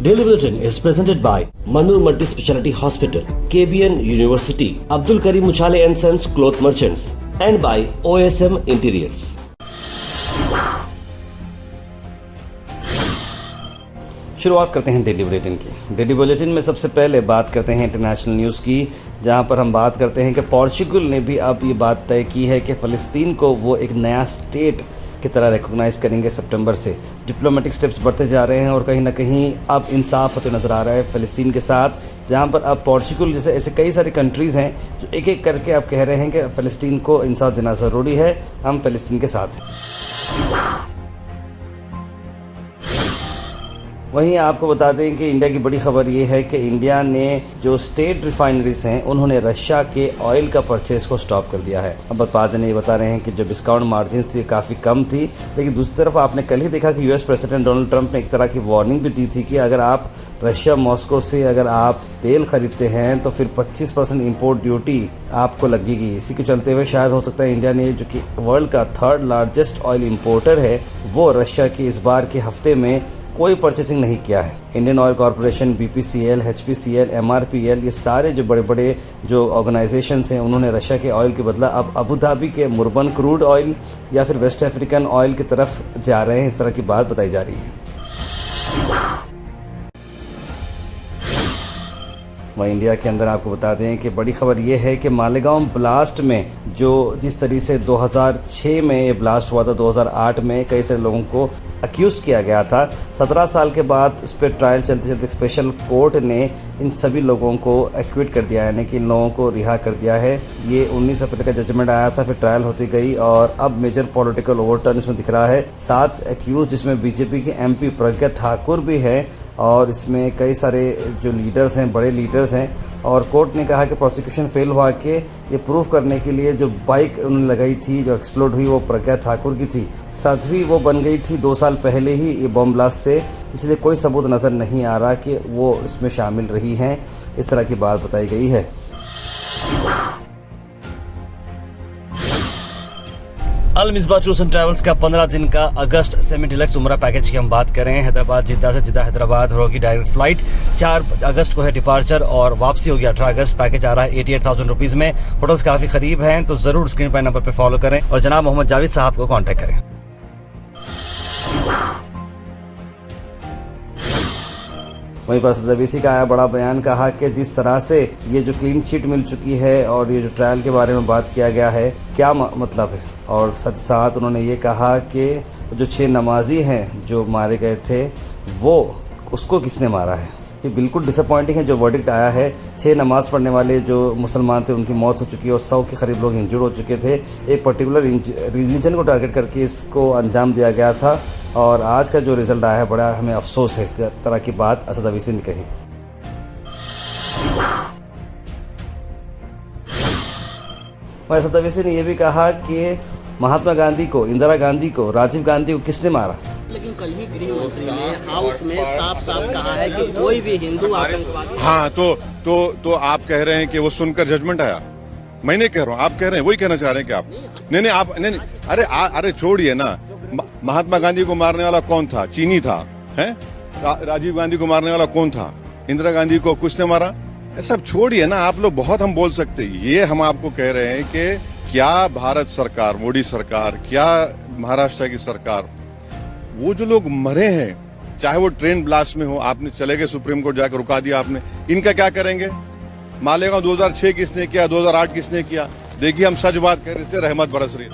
Daily Bulletin is presented by Manur Multi Speciality Hospital, KBN University, Abdul Karim Uchale and Sons Cloth Merchants, and by OSM Interiors. शुरुआत करते हैं daily bulletin की। Daily bulletin में सबसे पहले बात करते हैं इंटरनेशनल न्यूज़ की, जहां पर हम बात करते हैं कि पोर्चुगल ने भी अब ये बात तय की है कि फ़लस्तीन को वो एक नया स्टेट की तरह रिकॉग्नाइज़ करेंगे सितंबर से। डिप्लोमेटिक स्टेप्स बढ़ते जा रहे हैं और कहीं ना कहीं अब इंसाफ होते नज़र आ रहा है फ़लस्तीन के साथ, जहां पर अब पोर्चुगल जैसे ऐसे कई सारे कंट्रीज़ हैं जो एक एक करके अब कह रहे हैं कि फ़लस्तीन को इंसाफ देना ज़रूरी है, हम फ़लस्तीन के साथ हैं। वहीं आपको बता दें कि इंडिया की बड़ी खबर ये है कि इंडिया ने जो स्टेट रिफाइनरीज हैं उन्होंने रशिया के ऑयल का परचेज़ को स्टॉप कर दिया है। अब बाद में ये बता रहे हैं कि जो डिस्काउंट मार्जिन थी काफ़ी कम थी, लेकिन दूसरी तरफ आपने कल ही देखा कि यूएस प्रेसिडेंट डोनाल्ड ट्रंप ने एक तरह की वार्निंग भी दी थी कि अगर आप रशिया मॉस्को से अगर आप तेल खरीदते हैं तो फिर 25% इंपोर्ट ड्यूटी आपको लगेगी। इसी के चलते हुए शायद हो सकता है इंडिया ने, जो कि वर्ल्ड का 3rd लार्जेस्ट ऑयल इंपोर्टर है, वो रशिया के इस बार के हफ्ते में कोई परचेसिंग नहीं किया है। Indian oil corporation, BPCL, HPCL, MRPL, ये सारे जो बड़े बड़े जो ऑर्गेनाइजेशंस हैं उन्होंने रशिया के ऑयल के बदला अब अबू धाबी के मुर्बन क्रूड ऑयल या फिर वेस्ट अफ्रीकन ऑयल की तरफ जा रहे हैं। इस तरह की बात बताई जा रही है। वहीं इंडिया के अंदर आपको बता दें कि बड़ी खबर ये है कि मालेगांव ब्लास्ट में जो जिस तरीके से 2006 में ये ब्लास्ट हुआ था, 2008 में कई सारे लोगों को अक्यूज़ किया गया था। 17 साल के बाद उस पर ट्रायल चलते चलते स्पेशल कोर्ट ने इन सभी लोगों को एक्विट कर दिया, यानी कि इन लोगों को रिहा कर दिया है। ये 19 अप्रैल का जजमेंट आया था, फिर ट्रायल होती गई और अब मेजर पॉलिटिकल ओवरटर्न इसमें दिख रहा है। 7 एक्यूज़ जिसमें बीजेपी के एमपी प्रज्ञा ठाकुर भी है और इसमें कई सारे जो लीडर्स हैं, बड़े लीडर्स हैं, और कोर्ट ने कहा कि प्रोसिक्यूशन फेल हुआ कि ये प्रूव करने के लिए जो बाइक उन्होंने लगाई थी जो एक्सप्लोड हुई वो प्रज्ञा ठाकुर की थी। 7वीं वो बन गई थी 2 साल पहले ही ये बम ब्लास्ट से, इसलिए कोई सबूत नज़र नहीं आ रहा कि वो इसमें शामिल रही हैं। इस तरह की बात बताई गई है। अल मिसबाह टूर्स एंड ट्रैवल्स का 15 दिन का अगस्त सेमी डिलक्स उम्रा पैकेज की हम बात करें। हैदराबाद जिद्दा से जिद्दा हैदराबाद होगी डायरेक्ट फ्लाइट। 4 अगस्त को है डिपार्चर और वापसी होगी 18 अगस्त। पैकेज आ रहा है 88,000 रुपीज़ में। होटल्स काफ़ी करीब हैं, तो ज़रूर स्क्रीन पर नंबर पर फॉलो करें और जनाब मोहम्मद जावेद साहब को कॉन्टैक्ट करें। वहीं पर सदबीसी का आया बड़ा बयान, कहा कि जिस तरह से ये जो क्लीन शीट मिल चुकी है और ये जो ट्रायल के बारे में बात किया गया है, क्या मतलब है। और साथ उन्होंने ये कहा कि जो 6 नमाजी हैं जो मारे गए थे वो उसको किसने मारा है। ये बिल्कुल डिसअपॉइंटिंग है जो वर्डिक्ट आया है। 6 नमाज़ पढ़ने वाले जो मुसलमान थे उनकी मौत हो चुकी है और 100 के करीब लोग इंजर्ड हो चुके थे। एक पर्टिकुलर रिलीजन को टारगेट करके इसको अंजाम दिया गया था और आज का जो रिज़ल्ट आया है बड़ा हमें अफसोस है। इस तरह की बात असद अवीसी ने कही। असद अवीसी ने यह भी कहा कि महात्मा गांधी को, इंदिरा गांधी को, राजीव गांधी को किसने मारा। लेकिन कल ही गृह मंत्री ने हाउस में साफ साफ कहा है कि कोई भी हिंदू आतंकवादी। हाँ, तो आप कह रहे हैं कि वो सुनकर जजमेंट आया। मैं नहीं कह रहा हूँ, आप कह रहे हैं, वही कहना चाह रहे हैं कि आप नहीं आप नहीं। अरे छोड़िए ना, महात्मा गांधी को मारने वाला कौन था? चीनी था, हैं? राजीव गांधी को मारने वाला कौन था? इंदिरा गांधी को कुछ ने मारा? सब छोड़िए ना, आप लोग बहुत हम बोल सकते हैं। ये हम आपको कह रहे हैं कि क्या भारत सरकार, मोदी सरकार, क्या महाराष्ट्र की सरकार, वो जो लोग मरे हैं, चाहे वो ट्रेन ब्लास्ट में हो, आपने चले गए सुप्रीम कोर्ट जाकर रुका दिया आपने, इनका क्या करेंगे? मालेगांव 2006 किसने किया, 2008 किसने किया? देखिए हम सच बात कह रहे थे, रहमत बरस रही है।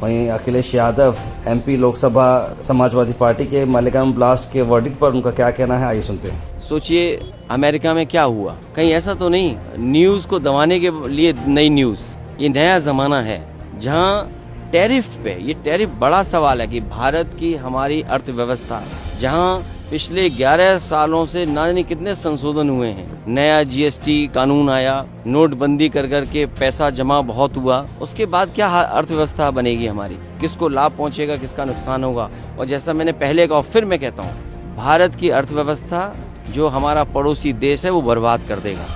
वहीं अखिलेश यादव एमपी लोकसभा समाजवादी पार्टी के मालेगांव ब्लास्ट के वर्डिक्ट पर उनका क्या कहना है, आइए सुनते हैं। सोचिए अमेरिका में क्या हुआ, कहीं ऐसा तो नहीं न्यूज़ को दबाने के लिए नई न्यूज़। ये नया ज़माना है जहां टैरिफ पे, ये टैरिफ बड़ा सवाल है कि भारत की हमारी अर्थव्यवस्था, जहां पिछले 11 सालों से ना जाने कितने संशोधन हुए हैं, नया जीएसटी कानून आया, नोटबंदी कर करके पैसा जमा बहुत हुआ, उसके बाद क्या अर्थव्यवस्था बनेगी हमारी, किसको लाभ पहुंचेगा, किसका नुकसान होगा। और जैसा मैंने पहले कहा, फिर मैं कहता हूँ, भारत की अर्थव्यवस्था जो हमारा पड़ोसी देश है वो बर्बाद कर देगा।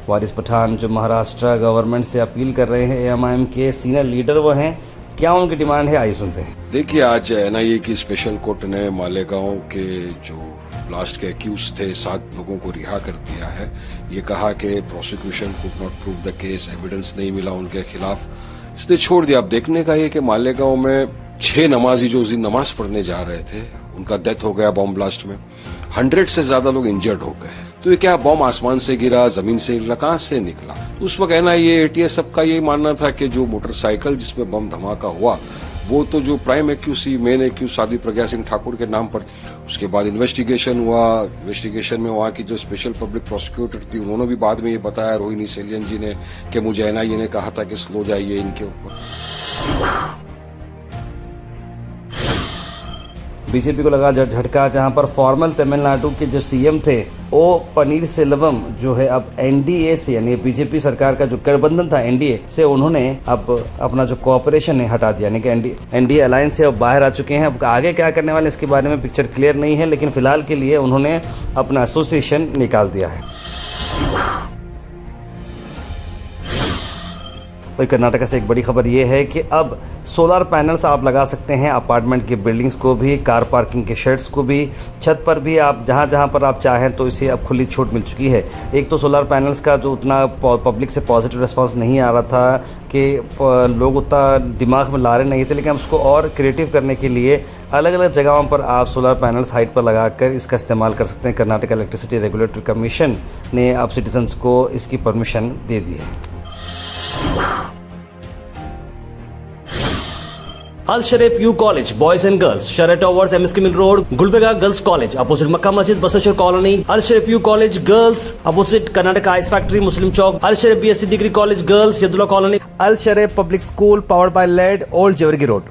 वारिस पठान जो महाराष्ट्र गवर्नमेंट से अपील कर रहे हैं, एएमआईएम के सीनियर लीडर वो हैं, क्या उनकी डिमांड है, आइए सुनते हैं। देखिए, आज एनआईए की स्पेशल कोर्ट ने मालेगांव के जो ब्लास्ट के एक्यूज थे 7 लोगों को रिहा कर दिया है। ये कहा कि prosecution could not prove the case, evidence नहीं मिला उनके खिलाफ, इसलिए छोड़ दिया। अब देखने का ये कि मालेगांव में 6 नमाजी जो उस दिन नमाज पढ़ने जा रहे थे उनका डेथ हो गया बॉम्ब ब्लास्ट में, 100 से ज्यादा लोग इंजर्ड हो गए। तो ये क्या बॉम्ब आसमान से गिरा, जमीन से गिरा, कहां से निकला? उस वक्त एनआईए एटीएस सबका यही मानना था कि जो मोटरसाइकिल जिसमें बम धमाका हुआ वो तो जो prime accuse main accuse Sadhvi Pragya Singh Thakur के नाम पर। उसके बाद इन्वेस्टिगेशन हुआ, इन्वेस्टिगेशन में वहां की जो स्पेशल पब्लिक प्रोसिक्यूटर थी उन्होंने भी बाद में ये बताया रोहिणी सेलियन जी ने कि मुझे एनआईए ने कहा था कि स्लो जाइए इनके ऊपर। बीजेपी को लगा झटका, जहां पर फॉर्मल तमिलनाडु के जो सीएम थे ओ पनीरसेल्वम जो है अब एनडीए से, यानी बीजेपी सरकार का जो गठबंधन था एनडीए से, उन्होंने अब अपना जो कोऑपरेशन है हटा दिया, यानी कि एनडीए अलायंस से अब बाहर आ चुके हैं। अब आगे क्या करने वाले इसके बारे में पिक्चर क्लियर नहीं है, लेकिन फिलहाल के लिए उन्होंने अपना एसोसिएशन निकाल दिया है। वही कर्नाटक से एक बड़ी खबर ये है कि अब सोलर पैनल्स आप लगा सकते हैं अपार्टमेंट की बिल्डिंग्स को भी, कार पार्किंग के शेड्स को भी, छत पर भी, आप जहां पर आप चाहें तो इसे अब खुली छूट मिल चुकी है। एक तो सोलर पैनल्स का जो उतना पब्लिक से पॉजिटिव रिस्पांस नहीं आ रहा था कि लोग उतना दिमाग में ला रहे नहीं थे, लेकिन उसको और क्रिएटिव करने के लिए अलग अलग जगहों पर आप सोलर पैनल्स हाइट पर लगाकर इसका इस्तेमाल कर सकते हैं। कर्नाटक इलेक्ट्रिसिटी रेगुलेटरी कमीशन ने अब सिटीजन्स को इसकी परमिशन दे दी है। Al Sharif U College, Boys and Girls, Sheraton Towers, MSK Mill Road, Gulbega Girls College, opposite Makkah Masjid, Basachar Colony. Al Sharif U College Girls, opposite Karnataka Ice Factory, Muslim Chowk. Al Sharif BSc Degree College Girls, Yadullah Colony. Al Sharif Public School, powered by LED, Old Jewargi Road.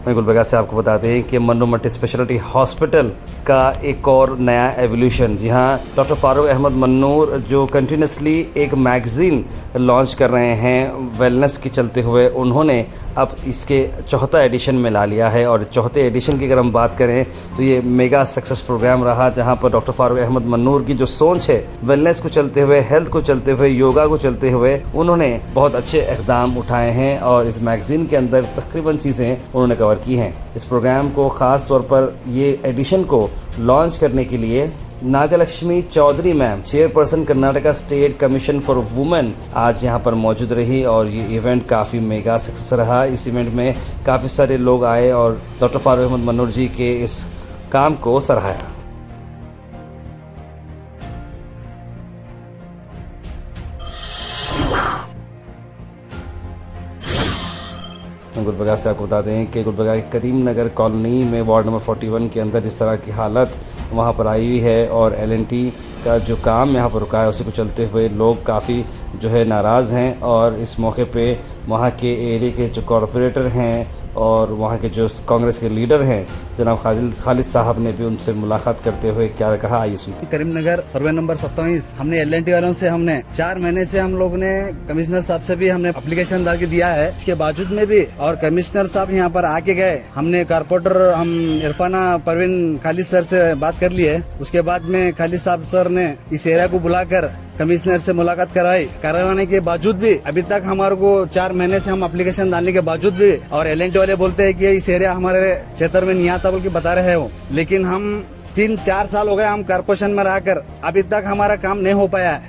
वहीं गुलबर्गा से आपको बताते हैं कि Mannu multi speciality hospital का एक और नया एवोल्यूशन। जी हाँ, डॉक्टर फारूक अहमद मन्नूर जो कंटिन्यूसली एक मैगज़ीन लॉन्च कर रहे हैं वेलनेस के चलते हुए, उन्होंने अब इसके 4था एडिशन में ला लिया है। और 4थे एडिशन की अगर हम बात करें तो ये मेगा सक्सेस प्रोग्राम रहा, जहाँ पर डॉक्टर फारूक अहमद मन्नूर की जो सोच है वेलनेस को चलते हुए, हेल्थ को चलते हुए, योगा को चलते हुए, उन्होंने बहुत अच्छे इक़दाम उठाए हैं और इस मैगज़ीन के अंदर तकरीबन चीज़ें उन्होंने कवर की हैं। इस प्रोग्राम को ख़ास तौर पर ये एडिशन को लॉन्च करने के लिए Nagalakshmi Chaudhary ma'am, chairperson Karnataka state commission for women, आज यहाँ पर मौजूद रही और ये इवेंट काफ़ी मेगा सक्सेस रहा। इस इवेंट में काफ़ी सारे लोग आए और डॉक्टर फारूक अहमद मन्नूर जी के इस काम को सराहाया। गुलबर्गा से आपको बता दें कि गुलबर्गा के करीम नगर कॉलोनी में वार्ड नंबर 41 के अंदर इस तरह की हालत वहाँ पर आई हुई है और LNT का जो काम यहाँ पर रुका है उसी को चलते हुए लोग काफ़ी जो है नाराज़ हैं। और इस मौके पे वहाँ के एरिया के जो कॉरपोरेटर हैं और वहाँ के जो कांग्रेस के लीडर हैं जनाब खालिद साहब ने भी उनसे मुलाकात करते हुए क्या कहा, आइए सुनते। करीमनगर सर्वे नंबर 27 हमने LNT वालों से हमने 4 महीने से हम लोग ने कमिश्नर साहब से भी हमने एप्लीकेशन डाल के दिया है। इसके बावजूद में भी और कमिश्नर साहब यहाँ पर आके गए, हमने कारपोरेटर हम इरफाना परवीन खालिद सर से बात कर ली है। उसके बाद में खालिद साहब सर ने इस एरिया को बुलाकर कमिश्नर से मुलाकात करवाने के बावजूद भी अभी तक हमारे को 4 महीने से हम एप्लीकेशन डालने के बावजूद भी और LNT वाले बोलते हैं कि इस एरिया हमारे क्षेत्र में नहीं आता बोल के बता रहे हो, लेकिन हम 3-4 साल हो गए हम कारपोरेशन में रहकर अभी तक हमारा काम नहीं हो पाया है।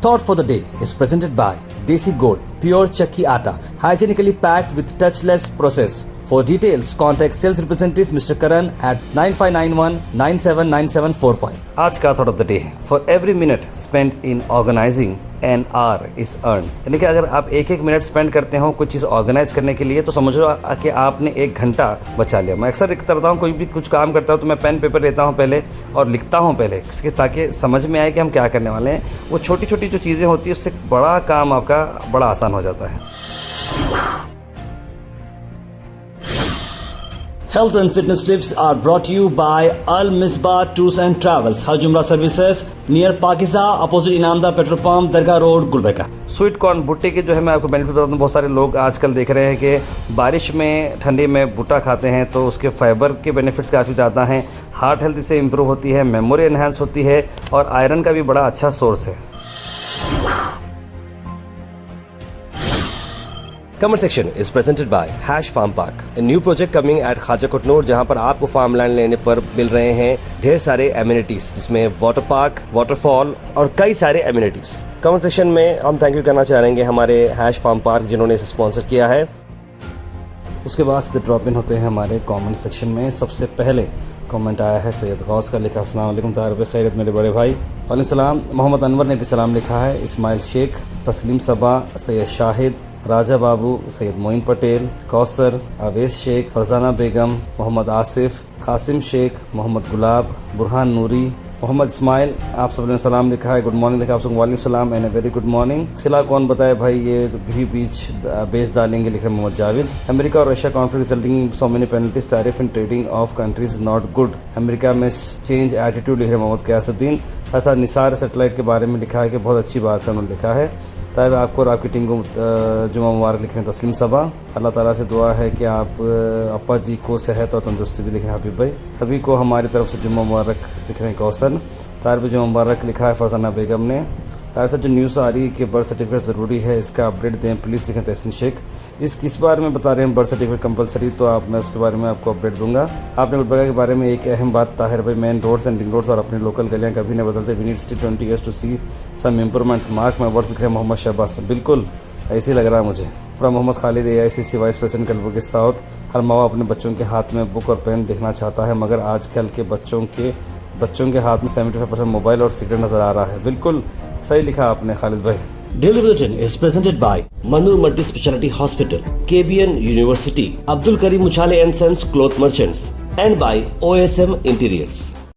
Thought for the day is presented by Desi Gold, pure chakki atta, hygienically packed with touchless process. For details, contact sales representative Mr. Karan at 9591979745. आज का थॉट ऑफ द डे है, for every minute spend in organizing an hour is earn. यानी कि अगर आप एक minute spend करते हो कुछ चीज़ ऑर्गेनाइज करने के लिए तो समझो कि आपने 1 घंटा बचा लिया। मैं अक्सर करता हूँ, कोई भी कुछ काम करता हूँ तो मैं पेन पेपर लेता हूँ पहले और लिखता हूँ पहले, ताकि समझ में आए कि हम क्या करने वाले हैं। वो छोटी छोटी जो चीज़ें होती है उससे बड़ा काम आपका बड़ा आसान हो जाता है। Health and fitness tips are brought to you by Al Misbah Tours and Travels, Haj Umrah Services, near Pakiza, opposite Inamda Petrol Pump, Dargah Road, Gulbeka. Sweet corn भुट्टे की जो है मैं आपको बेनिफिट बताता हूँ। बहुत सारे लोग आजकल देख रहे हैं कि बारिश में ठंडी में भुट्टा खाते हैं तो उसके फाइबर के बेनिफिट्स काफ़ी ज़्यादा हैं। हार्ट हेल्थ इससे इंप्रूव होती है, मेमोरी एनहांस होती है और आयरन का भी बड़ा अच्छा सोर्स है। Comment section is presented by Hash Farm Park, a new project coming at Khaja Kotnoor, जहां पर आपको फार्म लैंड लेने पर मिल रहे हैं ढेर सारे एमिनिटीज, जिसमें वाटर पार्क, वाटरफॉल और कई सारे एमिनिटीज। कमेंट सेक्शन में हम थैंक यू करना चाहेंगे हमारे हैश फार्म पार्क जिन्होंने इसे स्पॉन्सर किया है। उसके बाद से ड्रॉप इन होते हैं हमारे कमेंट सेक्शन में। सबसे पहले कमेंट आया है सैयद गौस का, लिखा अस्सलाम वालेकुम तारब खैरियत मेरे बड़े भाई। वालेकुम सलाम। मोहम्मद अनवर ने भी सलाम लिखा है। इस्माइल शेख, तस्लीम सबा, सैयद शाहिद, राजा बाबू, सैयद मोइन पटेल, कौसर, अवेश शेख, फरजाना बेगम, मोहम्मद आसिफ, कासिम शेख, मोहम्मद गुलाब, बुरहान नूरी, मोहम्मद इस्माइल, आप सब ने सलाम लिखा है। गुड मॉर्निंग लिखा आप सबको। वालेकुम सलाम and a very good morning. खिला कौन बताए भाई, ये भी बेच डालेंगे, लिख रहे मोहम्मद जावेद। अमेरिका और Russia conflict resulting so many penalties, tariff in trading of countries not good. America में चेंज एटीट्यूड, लिख रहे मोहम्मद क्यासुद्दीन। ऐसा निसार सैटेलाइट के बारे में लिखा है कि बहुत अच्छी बात है उन्होंने लिखा है। ताइब आपको और आपकी टीम को जुमा मुबारक, लिख रहे हैं तस्लीम सबा। अल्लाह ताला से दुआ है कि आप अप्पा जी को सेहत और तंदुरुस्ती दी, लिख रहे हैं हबीब भाई। सभी को हमारी तरफ से जुम्मा मुबारक, लिख रहे हैं कौसर। तार पे जुम्मा मुबारक लिखा है फरजाना बेगम ने। तार से जो न्यूज़ आ रही है कि बर्थ सर्टिफिकेट ज़रूरी है, इसका अपडेट दें प्लीज़, लिखें तहसीन शेख। इस किस बारे में बता रहे हैं बर्थ सर्टिफिकेट कंपलसरी, तो आप मैं उसके बारे में आपको अपडेट दूंगा। आपने गुलबर्गा के बारे में एक अहम बात, ताहिर भाई, main roads and ring roads और अपनी लोकल गलियाँ कभी नहीं बदलते। We need still 20 years to see some improvements. Mark my words, लिख रहे हैं मोहम्मद शहबाज। बिल्कुल ऐसे ही लग रहा है मुझे। पूरा Mohammad Khalid, AICC vice president Kalaburagi south. हर माँ अपने बच्चों के हाथ में बुक और पेन देखना चाहता है, मगर आजकल के बच्चों के हाथ में 75% मोबाइल और सिगरेट नजर आ रहा है। बिल्कुल सही लिखा आपने खालिद भाई। Daily Bulletin is presented by Manur Multi Speciality Hospital, KBN University, Abdul Karim Muchale and Sons Cloth Merchants, and by OSM Interiors.